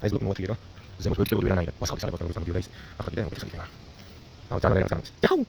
ეს ლუკ მოთლიერა. ზემოთ ვერტიბული ვერანაირად. მასხალის არაბა როგორ გამოდიოდა ის. ახლა კიდე მოკითხა იქნება. ძალიან ძალიან. იაუ!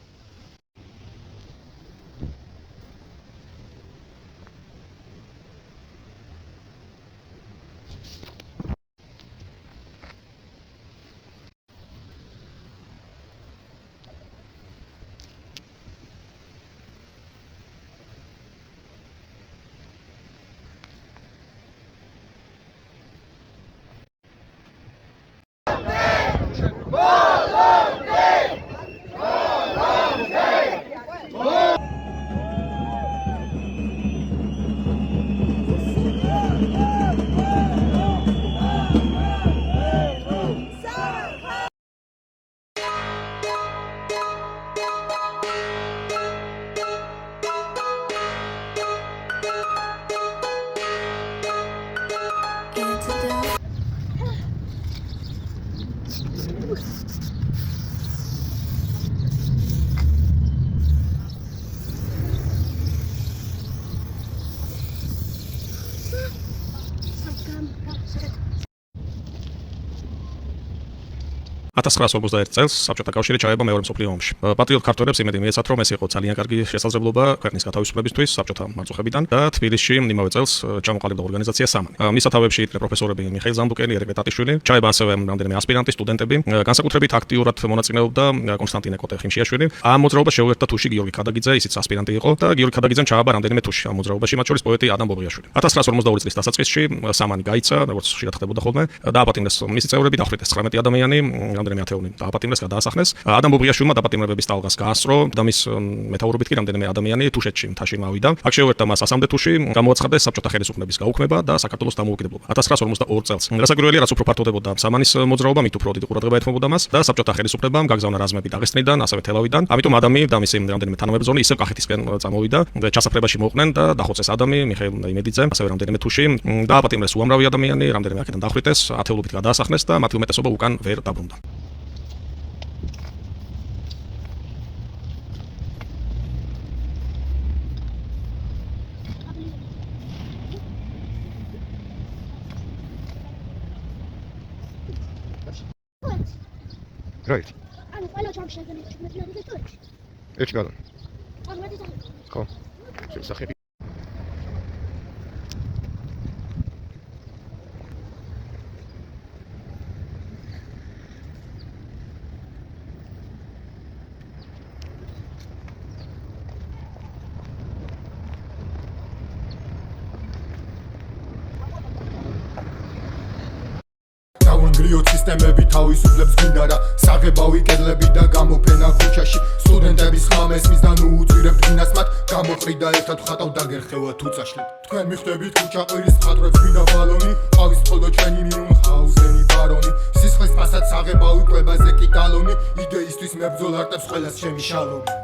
წელს საბჭოთა კავშირი ჩაება მეორე მსოფლიო ომში. პატრიოტ ქართველებს იმედი მიეცათ, რომ ეს იყო ძალიან კარგი შესაძლებლობა ქვეყნის გათავისუფლებისთვის საბჭოთა მარწუხებიდან და თბილისში იმავე წელს ჩამოყალიბდა ორგანიზაცია სამანი. მის სათავეებში იდგნენ პროფესორები მიხეილ ზამბუკელი, ერეკლე ტატიშვილი, ჩაება ასევე რამდენიმე ასპირანტი, სტუდენტები, განსაკუთრებით აქტიურად მონაწილეობდა კონსტანტინე კოტე-ხიმშიაშვილი. ამ მოძრაობას შეუერთდა თუში გიორგი ქადაგიძე, ისიც ასპირანტი იყო და გიორგი ქადაგიძემ ჩააბა რამდენიმე თუში ამ მოძრაობაში, მათ შორის პოეტი ადამ ბოღიაშვილი. 1942 წლის დასაწყისში სამანი გაიცა, როგორც ხშირად ხდებოდა ხოლმე, დააპატიმრეს მისი წევრები, დახვრიტეს 19 ადამიანი, რამდენიმე ათეული დააპატიმრეს, გადაასახლეს. ადამ ბოღიაშვილმა დაპატიმრების ტალღას გაასწრო და მის მეთაურობით კი რამდენიმე ადამიანი თუშეთში მთაში მოვიდა. აქ შეუერთდა მას ასამდე თუში, გამოაცხადეს საბჭოთა ხელისუფლების გაუქმება და საქართველოს დამოუკიდებლობა. 1942 წელს. გასაგროვია, რაც უფრო ფართოვდებოდა სამანის მოძრაობა, მით უფრო დიდი ყურადღება ეთმობოდა მას და საბჭოთა ხელისუფლებამ გაგზავნა რაზმები დაღესტნიდან, ასევე თელავიდან. ამიტომ ადამი და მისი რამდენიმე თანამებრძოლი ისევ კახეთისკენ წამოვიდა. ჩასაფრებაში მოყვნენ და დახოცეს ადამი, მიხეილ იმედიძე, ასევე რამდენიმე თუში. დააპატიმრეს უამრავი ადამიანი, რამდენიმე აქედან დახვრიტეს, ათეულობით გადაასახლეს და მათი უმეტესობა უკან ვერ დაბრუნდა. Right. I'm going to try to make it. It's got it. I'm ready to Cool. So, გრიოთ სისტემები თავისუფლებს გინდა რა საღებავი კედლები და გამოფენა ქუჩაში სტუდენტების ხმამესმის და ნუ უწვირებთ გინას მათ გამოყრიდა ერთად ხატავ დაგერხევა თუ წაშლით თქვენ მიხვდებით ქუჩა ყვირის ხატრებს გინდა ბალონი ყავის ხოლო ჩვენი მიუნხაუზენი ბარონი სისხლის ფასად საღებავი კვებაზე კი ტალონი იდეისთვის მებრძოლ არტებს ყველას ჩემი შალომი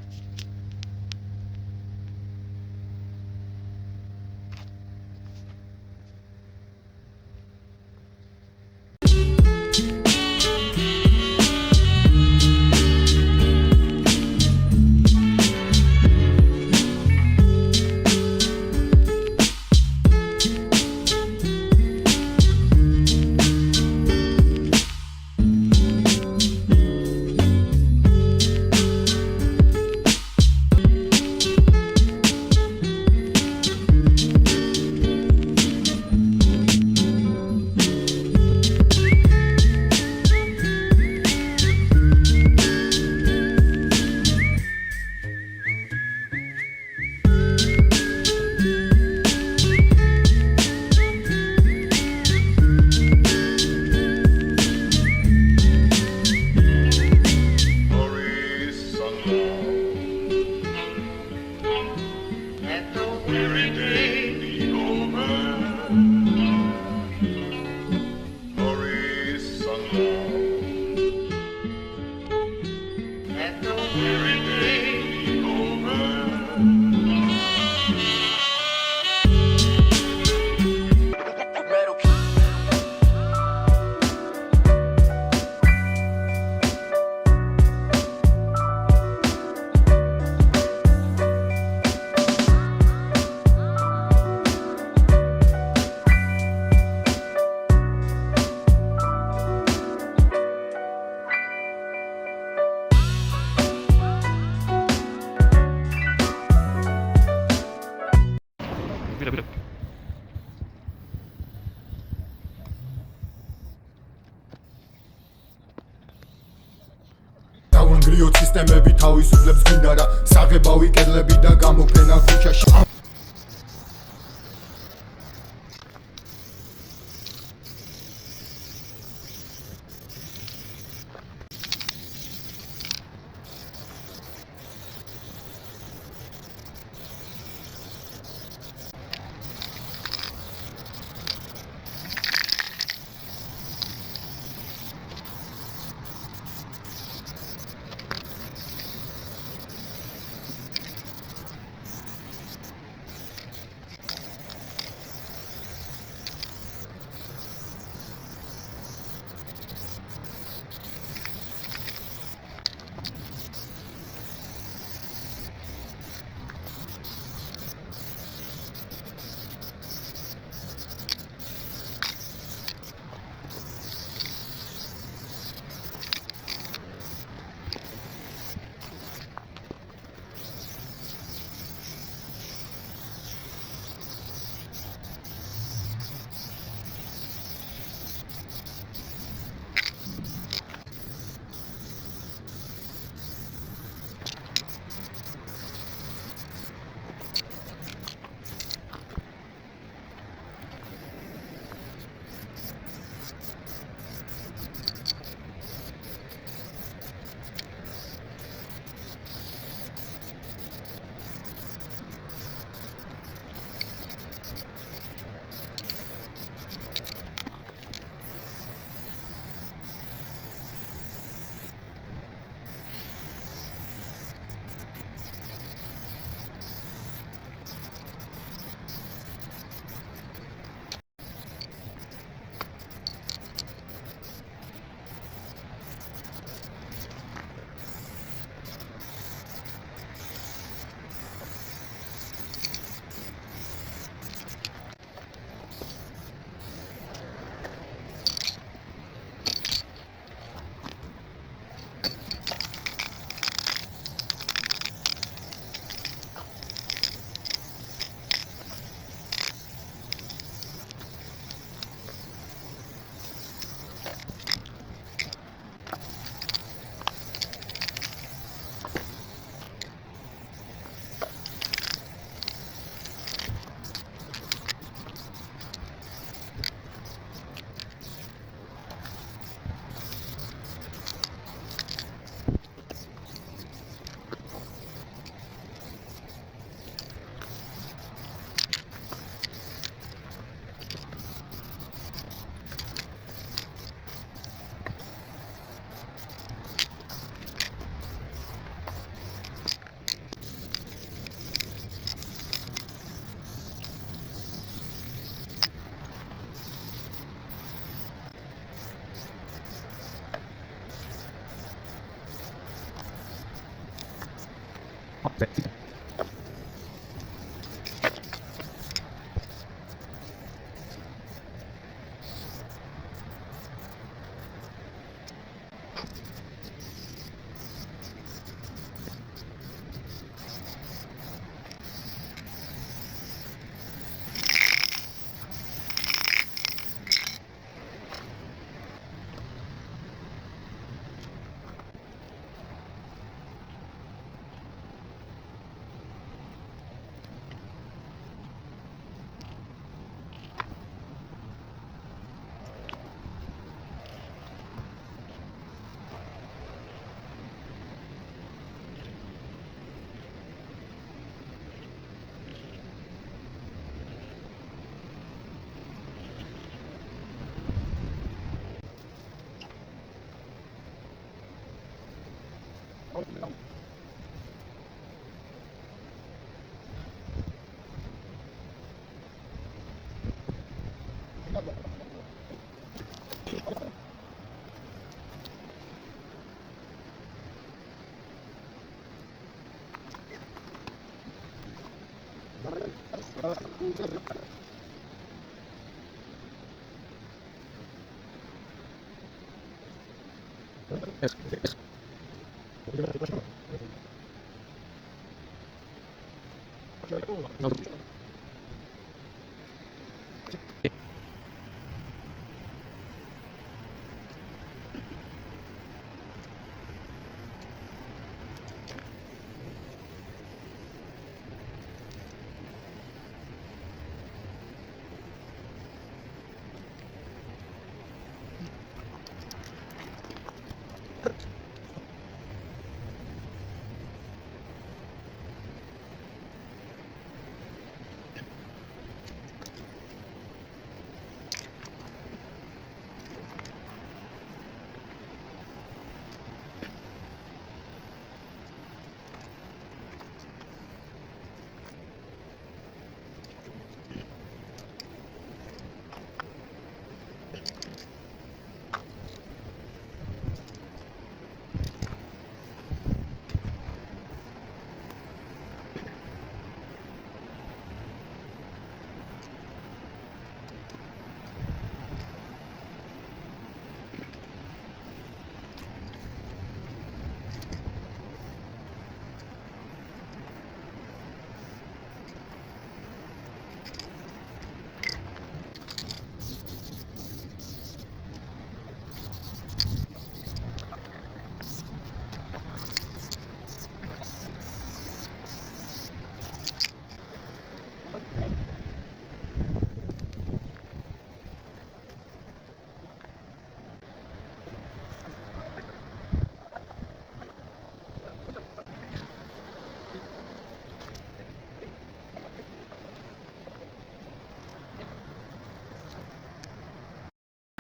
დაუნგრიოთ სისტემები თავისუფლებს გვინდა რა საღებავი კედლები და გამოფენა ქუჩაში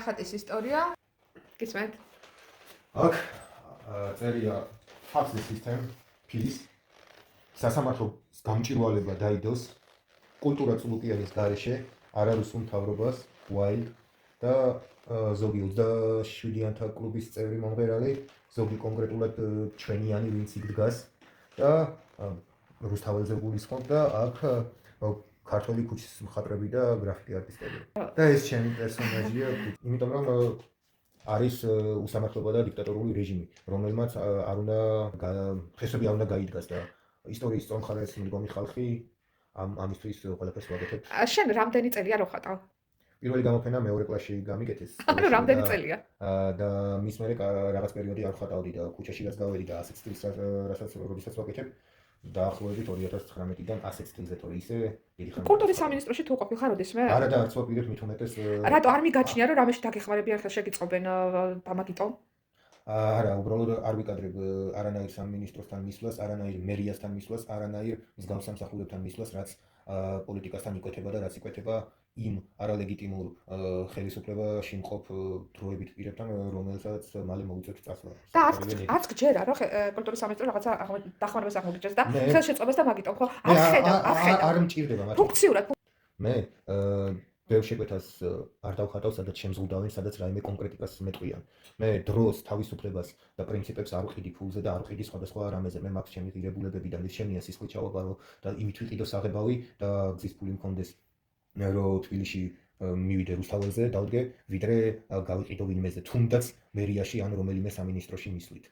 ხატის ისტორია გისმენთ? აქ წერია ფაქსის სისტემ ფილის სასამართლო გამჭირვალება დაიდოს კულტურა წულუკიანის გარეშე არარუსულ მთავრობას Wild და ზოგი 27-იანთა კლუბის წევრი მომღერალი, ზოგი კონკრეტულად ჩვენიანი ვინც იქ დგას და რუსთაველზე გულისხმობ და აქ ქართული ქუჩის მხატვრები და გრაფიკი არტისტები. და ეს ჩემი პერსონაჟია, იმიტომ რომ არის უსამართლობა და დიქტატორული რეჟიმი, რომელმაც არ უნდა ფესები არ უნდა გაიდგას და ისტორიის სწორხარეს მიდგომი ხალხი ამისთვის ყველაფერს ვაკეთებ. შენ რამდენი წელია რო ხატავ? პირველი გამოფენა მეორე კლასში გამიკეთეს. ანუ რამდენი წელია? და მის მერე რაღაც პერიოდი არ ხატავდი და ქუჩაში რაც გავედი და ასეთ სტილს რასაც როდესაც ვაკეთებ დაახლოებით 2019-დან ასეთ სტილზე თორე ისე დიდი ხანი. კულტურის სამინისტროში თუ ყოფილ ხარ როდესმე? არა და არც ვაპირებ მით უმეტეს. რატო არ მიგაჩნია რომ რამეში დაგეხმარებიან ხელს შეგიწყობენ დამაგიტო? არა, უბრალოდ არ ვიკადრებ არანაირ სამინისტროსთან მისვლას, არანაირ მერიასთან მისვლას, არანაირ მსგავს სამსახურებთან მისვლას, რაც პოლიტიკასთან იკვეთება და რაც იკვეთება იმ არალეგიტიმურ ხელისუფლებაში მყოფ დროებით პირებთან, რომელსაც მალე მოუწევთ წასვლა. და არც გჯერა რომ კულტურის სამინისტრო რაღაცა დახმარებას აღმოგიჩენს და ხელს შეწყობას და მაგიტომ ხო? არ მჭირდება მათ. ფუნქციურად მე ბევრ შეკვეთას არ დავხატავ, სადაც შემზღუდავენ, სადაც რაიმე კონკრეტიკას მეტყვიან. მე დროს, თავისუფლებას და პრინციპებს არ ვყიდი ფულზე და არ ვყიდი სხვადასხვა რამეზე. მე მაქვს ჩემი ღირებულებები და შემია სისხლით ჩავაბარო და იმით ვიყიდო საღებავი და გზის ფული მქონდეს რომ თბილისში მივიდე რუსთაველზე დავდგე, ვიდრე გავიყიდო ვინმეზე, თუნდაც მერიაში ან რომელიმე სამინისტროში მისვლით.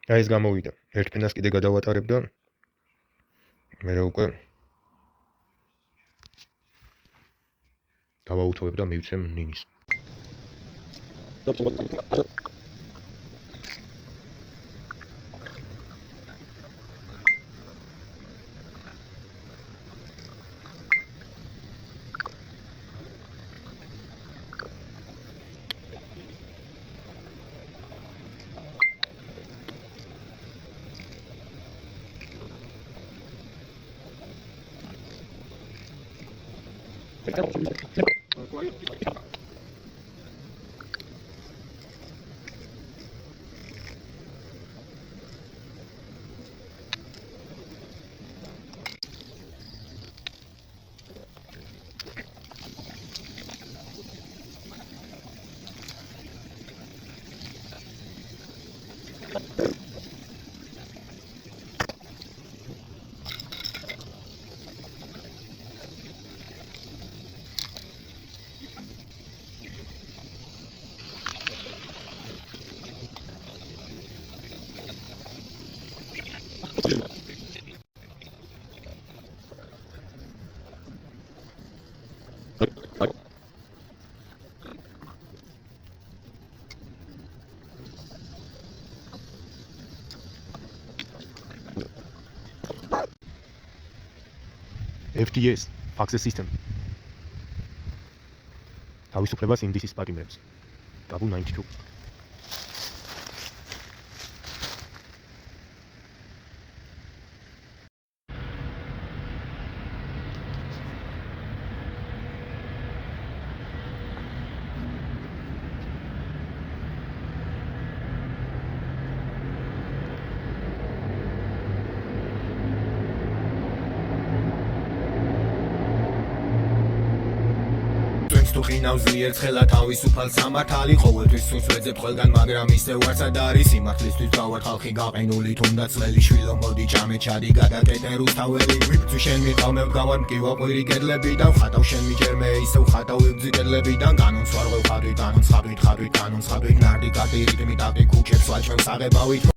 აი ეს გამოვიდა. ერთ ფენას კიდე გადავატარებ და მე უკვე დავაუთოვებ და მივცემ ნინის. FTS, Access System. თავისუფლებას ინდისის პატიმრებს. Gabun 92. თუ ყინავს იერცხელა თავისუფალ სამართალი ყოველთვის სურს ვეძებ ყველგან მაგრამ ისევ არცად არის სიმართლისთვის დავარ ხალხი გაყინული თუნდაც წლელი შვილო მოდი ჭამე ჩადი გადაკეტე რუსთაველი ვიბრძვი შენ მიყავ მე ვგავარ მკივა ყვირი კედლებიდან ხატავ შენ მიჯერ მე ისევ ხატავ ვიბრძვი კედლებიდან კანონს ვარღვევ ხატვით კანონს ხატვით კანონს ხატვით ნარდი კარტი რიტმი ტაკტი ქუჩებს ვაჭრევ საღებავით